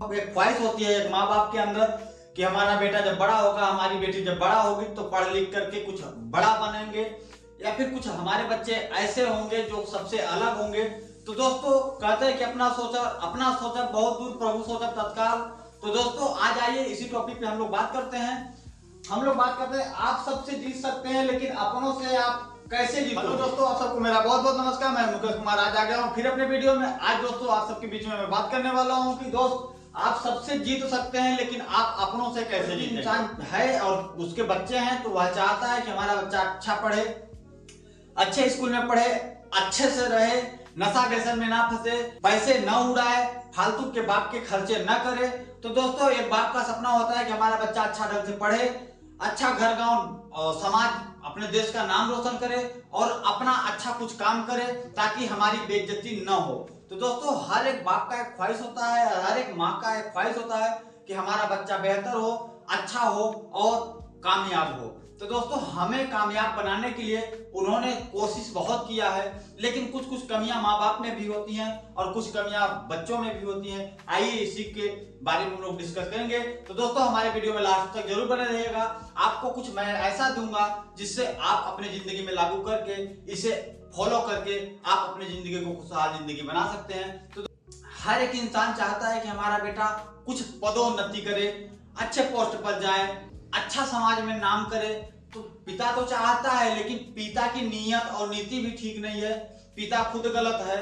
एक ख्वाहिश होती है एक माँ बाप के अंदर कि हमारा बेटा जब बड़ा होगा, हमारी बेटी जब बड़ा होगी तो पढ़ लिख करके कुछ बड़ा बनेंगे या फिर कुछ हमारे बच्चे ऐसे होंगे जो सबसे अलग होंगे। तो दोस्तों कहते हैं कि अपना सोचा बहुत दूर, प्रभु सोचा तत्काल। तो दोस्तों आज आइए इसी टॉपिक पे हम लोग बात करते हैं। आप सबसे जीत सकते हैं लेकिन अपनों से आप कैसे जीतोगे। हेलो दोस्तों, आप सबको मेरा बहुत बहुत नमस्कार। मैं मुकेश कुमार आज आ गया हूँ फिर अपने वीडियो में। आज दोस्तों आप सबके बीच में मैं बात करने वाला हूँ कि दोस्त आप सबसे जीत सकते हैं लेकिन आप अपनों से कैसे जीतेंगे। इंसान है और उसके बच्चे हैं तो वह चाहता है कि हमारा बच्चा अच्छा पढ़े, अच्छे स्कूल में पढ़े, अच्छे से रहे, नशा व्यसन में ना फंसे, पैसे न उड़ाए, फालतू के बाप के खर्चे न करे। तो दोस्तों एक बाप का सपना होता है कि हमारा बच्चा अच्छा ढंग से पढ़े, अच्छा घर गांव और समाज अपने देश का नाम रोशन करे और अपना अच्छा कुछ काम करे ताकि हमारी बेइज्जती न हो। तो दोस्तों हर एक बाप का एक ख्वाहिश होता है, हर एक माँ का एक ख्वाहिश होता है कि हमारा बच्चा बेहतर हो, अच्छा हो और कामयाब हो। तो दोस्तों हमें कामयाब बनाने के लिए उन्होंने कोशिश बहुत किया है, लेकिन कुछ कुछ कमियां माँ बाप में भी होती हैं और कुछ कमियां बच्चों में भी होती हैं। आइए इसी के बारे में हम लोग डिस्कस करेंगे। तो दोस्तों हमारे वीडियो में लास्ट तक जरूर बने रहिएगा। आपको कुछ मैं ऐसा दूंगा जिससे आप अपनी जिंदगी में लागू करके इसे फॉलो करके आप अपनी जिंदगी को खुशहाल जिंदगी बना सकते हैं। तो हर एक इंसान चाहता है कि हमारा बेटा कुछ पदोन्नति करे, अच्छे पोस्ट पर जाए, अच्छा समाज में नाम करे। तो पिता तो चाहता है लेकिन पिता की नीयत और नीति भी ठीक नहीं है। पिता खुद गलत है,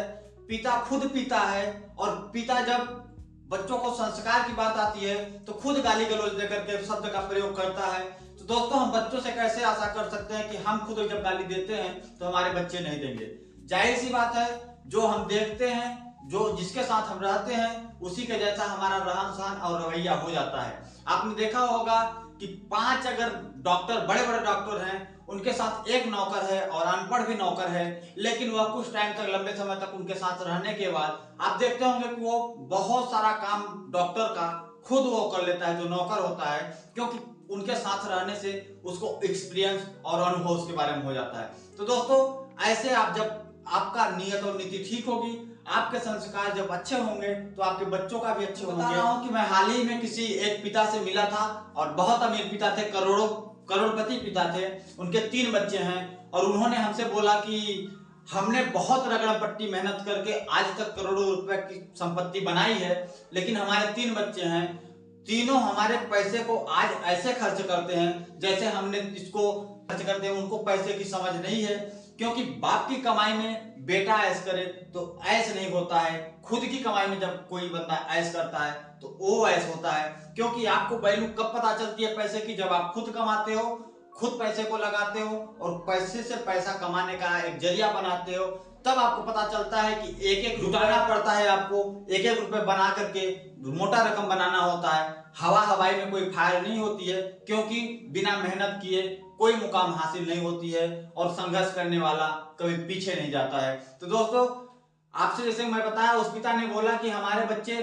पिता खुद पीता है और पिता जब बच्चों को संस्कार की बात आती है तो खुद गाली गलौज देकर के शब्द का प्रयोग करता है। तो दोस्तों हम बच्चों से कैसे आशा कर सकते हैं कि हम खुद जब गाली देते हैं तो हमारे बच्चे नहीं देंगे। जाहिर सी बात है, जो हम देखते हैं, जो जिसके साथ हम रहते हैं उसी के जैसा हमारा रहन सहन और रवैया हो जाता है। आपने देखा होगा कि 5 अगर डॉक्टर, बड़े बड़े डॉक्टर हैं, उनके साथ एक नौकर है और अनपढ़ भी नौकर है, लेकिन वह कुछ टाइम तक, लंबे समय तक उनके साथ रहने के बाद आप देखते होंगे कि वो बहुत सारा काम डॉक्टर का खुद वो कर लेता है जो नौकर होता है, क्योंकि उनके साथ रहने से उसको एक्सपीरियंस और अनुभव उसके बारे में हो जाता है। तो दोस्तों ऐसे आप जब आपका नियत और नीति ठीक होगी, आपके संस्कार जब अच्छे होंगे तो आपके बच्चों का भी अच्छे होंगे। बता रहा हूं कि मैं हाल ही में किसी एक पिता से मिला था और बहुत अमीर पिता थे, करोड़पति पिता थे। उनके 3 बच्चे हैं और उन्होंने हमसे बोला कि हमने बहुत रगड़ पट्टी मेहनत करके आज तक करोड़ों रुपए की संपत्ति बनाई है, लेकिन हमारे 3 बच्चे हैं, तीनों हमारे पैसे को आज ऐसे खर्च करते हैं जैसे हमने इसको खर्च करते हैं। उनको पैसे की समझ नहीं है, क्योंकि बाप की कमाई में बेटा ऐश करे तो ऐश नहीं होता है। खुद की कमाई में जब कोई बंदा ऐश करता है तो वो ऐश होता है। क्योंकि आपको वैल्यू कब पता चलती है पैसे की? जब आप खुद कमाते हो, खुद पैसे को लगाते हो और पैसे से पैसा कमाने का एक जरिया बनाते हो, तब आपको पता चलता है कि एक एक जुटाना पड़ता है। आपको एक एक रुपए बना करके मोटा रकम बनाना होता है। हवाई में कोई फायर नहीं होती है, क्योंकि बिना मेहनत किए कोई मुकाम हासिल नहीं होती है और संघर्ष करने वाला कभी पीछे नहीं जाता है। तो दोस्तों आपसे जैसे मैं बताया, उस पिता ने बोला कि हमारे बच्चे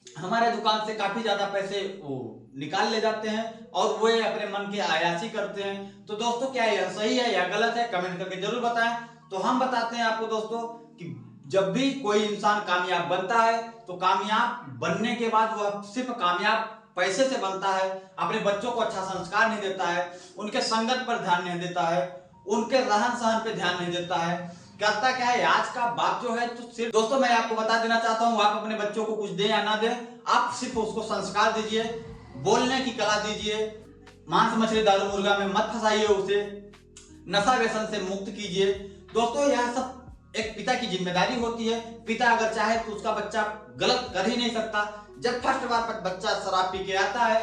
हमारे दुकान से काफी ज्यादा पैसे वो निकाल ले जाते हैं और वो अपने मन की आयासी करते हैं। तो दोस्तों क्या यह सही है या गलत है? कमेंट करके जरूर बताएं। तो हम बताते हैं आपको दोस्तों कि जब भी कोई इंसान कामयाब बनता है तो कामयाब बनने के बाद वह सिर्फ कामयाब पैसे से बनता है, अपने बच्चों को अच्छा संस्कार नहीं देता है, उनके संगत पर ध्यान नहीं देता है, उनके रहन सहन पे ध्यान नहीं देता है। करता क्या है आज का बाप जो है, तो सिर्फ दोस्तों मैं आपको बता देना चाहता हूं, आप अपने बच्चों को कुछ दें या ना दें, आप सिर्फ उसको संस्कार दीजिए, बोलने की कला दीजिए, मांस मछली दारू मुर्गा में मत फंसाइए उसे, नशा व्यसन से मुक्त कीजिए। दोस्तों यह सब एक पिता की जिम्मेदारी होती है। पिता अगर चाहे तो उसका बच्चा गलत कर ही नहीं सकता। जब फर्स्ट बार बच्चा शराब पी के आता है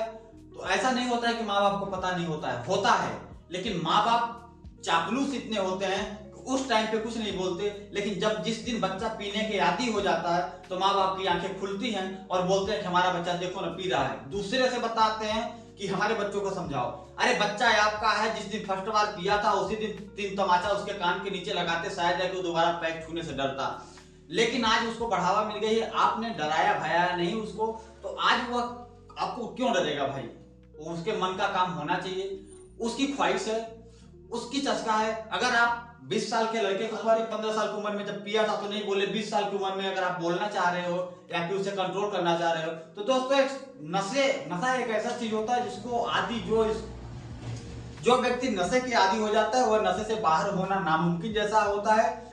तो ऐसा नहीं होता है कि माँ बाप को पता नहीं होता है, लेकिन माँ बाप चापलूस इतने होते हैं उस टाइम पे कुछ नहीं बोलते, लेकिन जिस दिन बच्चा पीने के आदी हो जाता है तो माँ बाप की आंखें खुलती हैं और बोलते हैं कि हमारा बच्चा देखो ना पी रहा है। दूसरे से बताते हैं कि हमारे बच्चों को समझाओ। अरे बच्चा आपका है, जिस दिन फर्स्ट बार पिया था उसी दिन 3 तमाचा उसके कान के नीचे लगाते, शायद है कि वो दोबारा पैक छूने से डरता। लेकिन आज उसको बढ़ावा मिल गई है, आपने डराया भयाया नहीं उसको, तो आज वह आपको क्यों डरेगा भाई? उसके मन का काम होना चाहिए, उसकी ख्वाहिश है, उसकी चस्का है। अगर आप 20 साल के लड़के को 15 साल की उम्र में जब पिया था तो नहीं बोले, 20 साल की उम्र में अगर आप बोलना चाह रहे हो या फिर उसे कंट्रोल करना चाह रहे हो। तो दोस्तों नशा एक ऐसा चीज होता है जिसको आदि जो व्यक्ति नशे की आदी हो जाता है वह नशे से बाहर होना नामुमकिन जैसा होता है।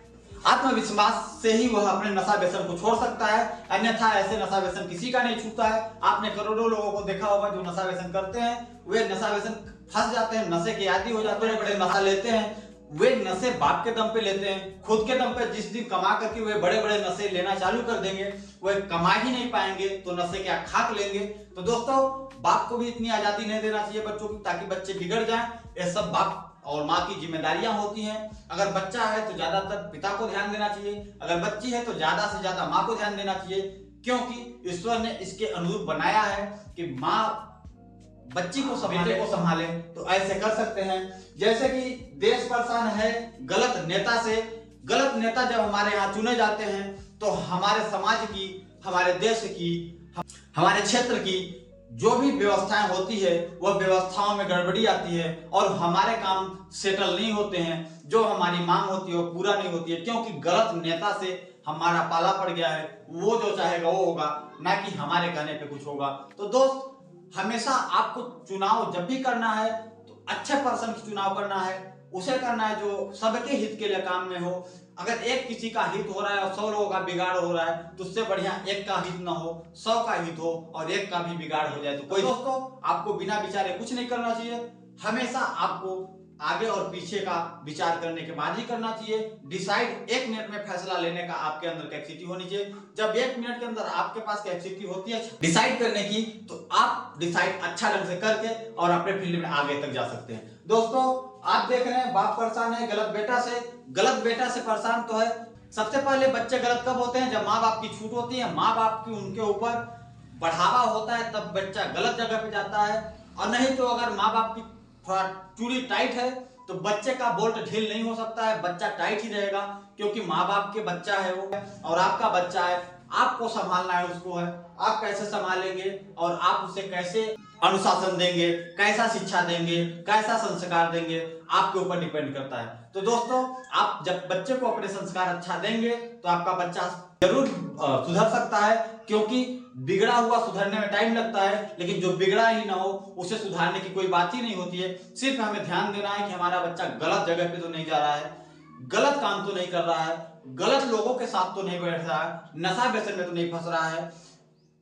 आत्मविश्वास से ही वह अपने नशा व्यसन को छोड़ सकता है, अन्यथा ऐसे नशा व्यसन किसी का नहीं छूटता है। आपने करोड़ों लोगों को देखा होगा जो नशा व्यसन करते हैं, वे नशा व्यसन फंस जाते हैं, नशे के आदी हो जाते हैं, बड़े नशा लेते हैं। वे नशे बाप के दम पे लेते हैं, खुद के दम पे जिस दिन कमा करके वे बड़े बड़े नशे लेना चालू कर देंगे, वे कमा ही नहीं पाएंगे तो नशे क्या खाक लेंगे। तो दोस्तों बाप को भी इतनी आजादी नहीं देना चाहिए बच्चों की ताकि बच्चे बिगड़ जाएं। ये सब बाप और माँ की जिम्मेदारियां होती हैं। अगर बच्चा है तो ज्यादातर पिता को ध्यान देना चाहिए, अगर बच्ची है तो ज्यादा से ज्यादा माँ को ध्यान देना चाहिए, क्योंकि ईश्वर ने इसके अनुरूप बनाया है कि माँ बच्ची को बेटे को संभाले। तो ऐसे कर सकते हैं। जैसे कि देश परेशान है गलत नेता से। गलत नेता जब हमारे यहाँ चुने जाते हैं तो हमारे समाज की, हमारे देश की, हमारे क्षेत्र की जो भी व्यवस्थाएं होती है वह व्यवस्थाओं में गड़बड़ी आती है और हमारे काम सेटल नहीं होते हैं। जो हमारी मांग होती है वो पूरा नहीं होती है, क्योंकि गलत नेता से हमारा पाला पड़ गया है। वो जो चाहेगा वो होगा, ना कि हमारे कहने पे कुछ होगा। तो दोस्त हमेशा आपको चुनाव जब भी करना है तो अच्छे पर्सन की चुनाव करना है, उसे करना है जो सबके हित के लिए काम में हो। अगर एक किसी का हित हो रहा है और 100 लोगों का बिगाड़ हो रहा है तो उससे बढ़िया एक का हित ना हो, 100 का हित हो और एक का भी बिगाड़ हो जाए। तो कोई दोस्तों आपको बिना विचारे कुछ नहीं करना चाहिए। हमेशा आपको आगे और पीछे का विचार करने के बाद ही करना चाहिए। डिसाइड 1 मिनट में फैसला लेने का आपके अंदर कैपेसिटी होनी चाहिए। जब 1 मिनट के अंदर आपके पास कैपेसिटी होती है डिसाइड करने की, तो आप डिसाइड अच्छा ढंग से करके और अपने फील्ड में आगे तक जा सकते हैं। दोस्तों आप देख रहे हैं बाप परेशान है गलत बेटा से। गलत बेटा से परेशान तो है। सबसे पहले बच्चे गलत कब होते हैं? जब माँ बाप की छूट होती है, माँ बाप की उनके ऊपर बढ़ावा होता है, तब बच्चा गलत जगह पे जाता है। और नहीं तो अगर माँ बाप की थोड़ा चूड़ी टाइट है तो बच्चे का बोल्ट ढील नहीं हो सकता है, बच्चा टाइट ही रहेगा, क्योंकि माँ बाप के बच्चा है वो और आपका बच्चा है। आपको संभालना है उसको है। आप कैसे संभालेंगे और आप उसे कैसे अनुशासन देंगे, कैसा शिक्षा देंगे, कैसा संस्कार देंगे, आपके ऊपर डिपेंड करता है। तो दोस्तों आप जब बच्चे को अपने संस्कार अच्छा देंगे तो आपका बच्चा जरूर सुधर सकता है, क्योंकि बिगड़ा हुआ सुधरने में टाइम लगता है, लेकिन जो बिगड़ा ही ना हो उसे सुधारने की कोई बात ही नहीं होती है। सिर्फ हमें ध्यान देना है कि हमारा बच्चा गलत जगह पे तो नहीं जा रहा है, गलत काम तो नहीं कर रहा है, गलत लोगों के साथ तो नहीं बैठ रहा है, नशा व्यसन में तो नहीं फंस रहा है।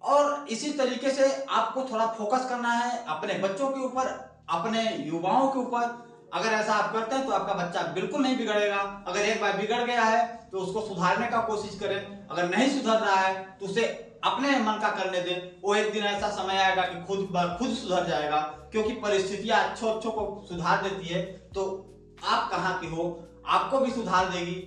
और इसी तरीके से आपको थोड़ा फोकस करना है अपने बच्चों के ऊपर, अपने युवाओं के ऊपर। अगर ऐसा आप करते हैं तो आपका बच्चा बिल्कुल नहीं बिगड़ेगा। अगर एक बार बिगड़ गया है तो उसको सुधारने का कोशिश करें। अगर नहीं सुधर रहा है तो उसे अपने मन का करने दें। वो एक दिन ऐसा समय आएगा कि खुद सुधर जाएगा, क्योंकि परिस्थितियां अच्छों को सुधार देती है। तो आप कहाँ के हो, आपको भी सुधार देगी।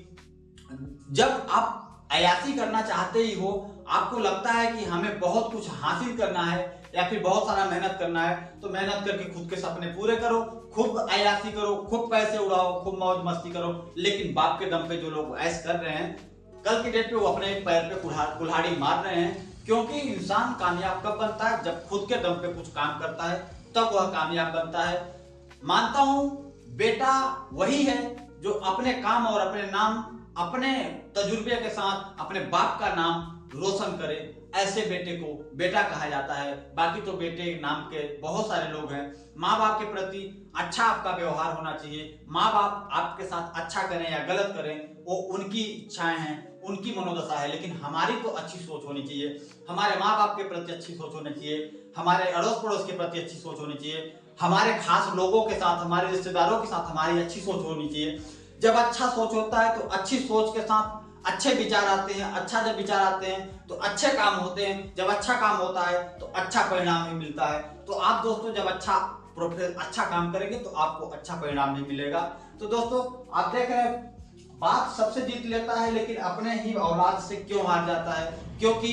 जब आप अयासी करना चाहते ही हो, आपको लगता है कि हमें बहुत कुछ हासिल करना है या फिर बहुत सारा मेहनत करना है, तो मेहनत करके खुद के सपने पूरे करो, खूब अयासी करो, खूब पैसे उड़ाओ, खूब मौज मस्ती करो। लेकिन बाप के दम पे जो लोग ऐश कर रहे हैं, कल की डेट पे वो अपने पैर पे कुल्हाड़ी मार रहे हैं। क्योंकि इंसान कामयाब कब बनता है? जब खुद के दम पे कुछ काम करता है, तब वह कामयाब बनता है। मानता हूं बेटा वही है जो अपने काम और अपने नाम, अपने तजुर्बे के साथ अपने बाप का नाम रोशन करे। ऐसे बेटे को बेटा कहा जाता है। बाकी तो बेटे नाम के बहुत सारे लोग हैं। माँ बाप के प्रति अच्छा आपका व्यवहार होना चाहिए। माँ बाप आपके साथ अच्छा करें या गलत करें, वो उनकी इच्छाएं हैं, उनकी मनोदशा है, लेकिन हमारी तो अच्छी सोच होनी चाहिए। हमारे माँ बाप के प्रति अच्छी सोच होनी चाहिए, हमारे अड़ोस पड़ोस के प्रति अच्छी सोच होनी चाहिए, हमारे खास लोगों के साथ, हमारे रिश्तेदारों के साथ हमारी अच्छी सोच होनी चाहिए। जब अच्छा सोच होता है तो अच्छी सोच के साथ अच्छे विचार आते हैं। अच्छा जब विचार आते हैं तो अच्छे काम होते हैं। जब अच्छा काम होता है तो अच्छा परिणाम भी मिलता है। तो आप दोस्तों जब अच्छा काम करेंगे तो आपको अच्छा परिणाम भी मिलेगा। तो दोस्तों आप देख रहे हैं बाप सबसे जीत लेता है, लेकिन अपने ही औलाद से क्यों हार जाता है? क्योंकि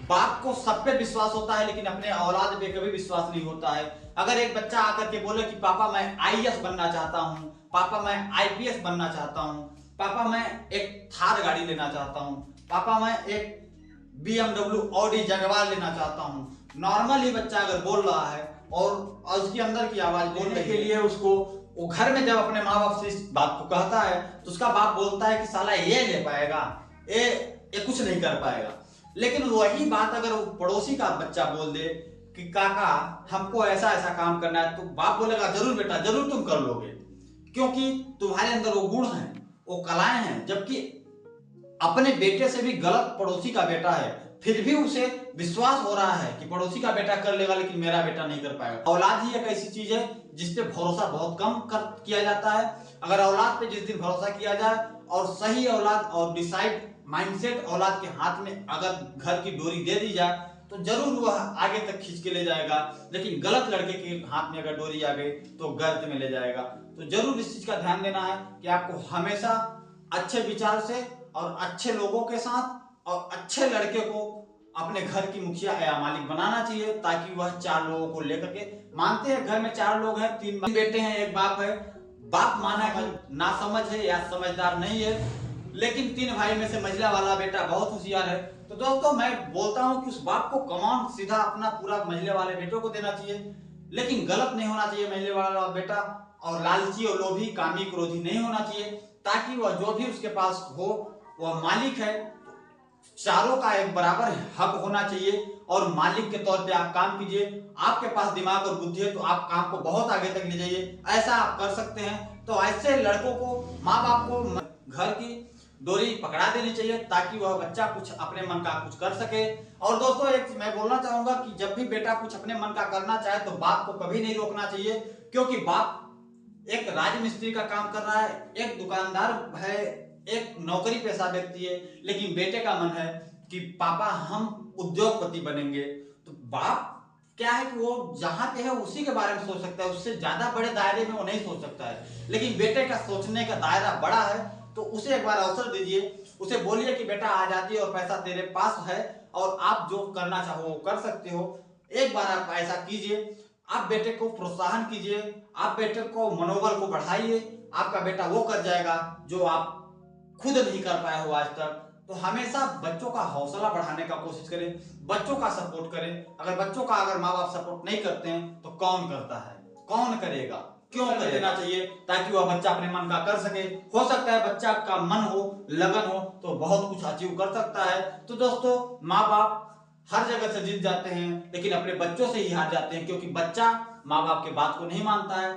बाप को सब पे विश्वास होता है, लेकिन अपने औलाद पे कभी विश्वास नहीं होता है। अगर एक बच्चा आकर के बोले कि पापा मैं IAS बनना चाहता हूँ, पापा मैं IPS बनना चाहता हूँ, पापा मैं एक थार गाड़ी लेना चाहता हूँ, पापा मैं एक BMW ऑडी जगवार लेना चाहता हूँ, नॉर्मल ही बच्चा अगर बोल रहा है और उसके अंदर की आवाज बोलने के लिए उसको वो घर में जब अपने माँ बाप से इस बात को कहता है तो उसका बाप बोलता है कि साला ये ले पाएगा, ये कुछ नहीं कर पाएगा। लेकिन वही बात अगर वो पड़ोसी का बच्चा बोल दे कि काका हमको ऐसा ऐसा काम करना है, तो बाप बोलेगा जरूर बेटा जरूर तुम कर लोगे, क्योंकि तुम्हारे अंदर वो गुण हैं, वो कलाएं हैं। जबकि अपने बेटे से भी गलत पड़ोसी का बेटा है, फिर भी उसे विश्वास हो रहा है कि पड़ोसी का बेटा कर लेगा लेकिन मेरा बेटा नहीं कर पाएगा। औलाद ही एक ऐसी चीज है जिसपे भरोसा बहुत कम किया जाता है। अगर औलाद पे जिस दिन भरोसा किया जाए और सही औलाद और डिसाइड माइंडसेट औलाद के हाथ में अगर घर की डोरी दे दी जाए तो जरूर वह आगे तक खींच के ले जाएगा। लेकिन गलत लड़के के हाथ में अगर डोरी आ गई तो गर्त में ले जाएगा। तो जरूर इस चीज का ध्यान देना है कि आपको हमेशा अच्छे विचार से और अच्छे लोगों के साथ और अच्छे लड़के को अपने घर की मुखिया या मालिक बनाना चाहिए, ताकि वह 4 लोगों को लेकर के, मानते हैं घर में 4 लोग हैं, 3 बेटे हैं, 1 बाप है। बाप माना कि नासमझ है या समझदार नहीं है, लेकिन 3 भाई में से मझला वाला बेटा बहुत होशियार है। तो दोस्तों मैं बोलता हूं कि उस बाप को कमांड सीधा अपना पूरा मझले वाले बेटों को देना चाहिए, लेकिन गलत नहीं होना चाहिए मझले वाला बेटा, और लालची और लोभी कामी क्रोधी नहीं होना चाहिए, ताकि वह जो भी उसके पास हो वह मालिक है। चारों का एक बराबर हक होना चाहिए और मालिक के तौर पे आप काम कीजिए। आपके पास दिमाग और बुद्धि है तो आप काम को बहुत आगे तक ले जाइए, ऐसा आप कर सकते हैं। तो ऐसे लड़कों को माँ बाप को घर की डोरी पकड़ा देनी चाहिए, ताकि वह बच्चा कुछ अपने मन का कुछ कर सके। और दोस्तों एक मैं बोलना चाहूंगा कि जब भी बेटा कुछ अपने मन का करना चाहे तो बाप को कभी नहीं रोकना चाहिए, क्योंकि बाप एक राजमिस्त्री का काम कर रहा है, एक दुकानदार है, एक नौकरी पेशा व्यक्ति है, लेकिन बेटे का मन है कि पापा हम उद्योगपति बनेंगे। तो बाप क्या है कि वो जहां पे है उसी के बारे में सोच सकता है, उससे ज्यादा बड़े दायरे में वो नहीं सोच सकता है। लेकिन बेटे का सोचने का दायरा बड़ा है, तो उसे एक बार अवसर दीजिए, उसे बोलिए कि बेटा आजादी और पैसा तेरे पास है और आप जो करना चाहो वो कर सकते हो। एक बार आप ऐसा कीजिए, आप बेटे को प्रोत्साहन कीजिए, आप बेटे को मनोबल को बढ़ाइए, आपका बेटा वो कर जाएगा जो आप खुद नहीं कर पाए हो आज तक। तो हमेशा बच्चों का हौसला बढ़ाने का कोशिश करें, बच्चों का सपोर्ट करें। अगर बच्चों का अगर माँ बाप सपोर्ट नहीं करते हैं तो कौन करता है, कौन करेगा, क्यों कर देना चाहिए, ताकि वह बच्चा अपने मन का कर सके। हो सकता है बच्चा का मन हो, लगन हो तो बहुत कुछ अचीव कर सकता है। तो दोस्तों माँ बाप हर जगह से जीत जाते हैं, लेकिन अपने बच्चों से ही हार जाते हैं, क्योंकि बच्चा माँ बाप के बात को नहीं मानता है।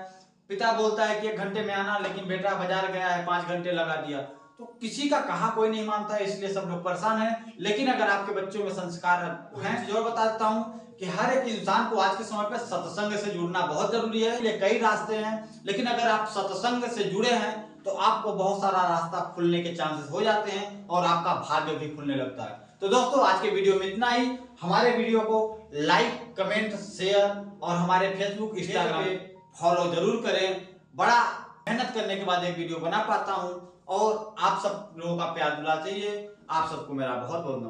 पिता बोलता है कि 1 घंटे में आना, लेकिन बेटा बाजार गया है 5 घंटे लगा दिया, तो किसी का कहा कोई नहीं मानता है, इसलिए सब लोग परेशान हैं। लेकिन अगर आपके बच्चों में संस्कार हैं, जो बता देता हूं कि हर एक इंसान को आज के समय पर सत्संग से जुड़ना बहुत जरूरी है। ये कई रास्ते हैं, लेकिन अगर आप सत्संग से जुड़े हैं तो आपको बहुत सारा रास्ता खुलने के चांसेस हो जाते हैं और आपका भाग्य भी खुलने लगता है। तो दोस्तों आज के वीडियो में इतना ही। हमारे वीडियो को लाइक, कमेंट, शेयर और हमारे फेसबुक, इंस्टाग्राम पे फॉलो जरूर करें। बड़ा मेहनत करने के बाद एक वीडियो बना पाता हूं और आप सब लोगों का प्यार दुलार चाहिए। आप सबको मेरा बहुत बहुत नमस्कार।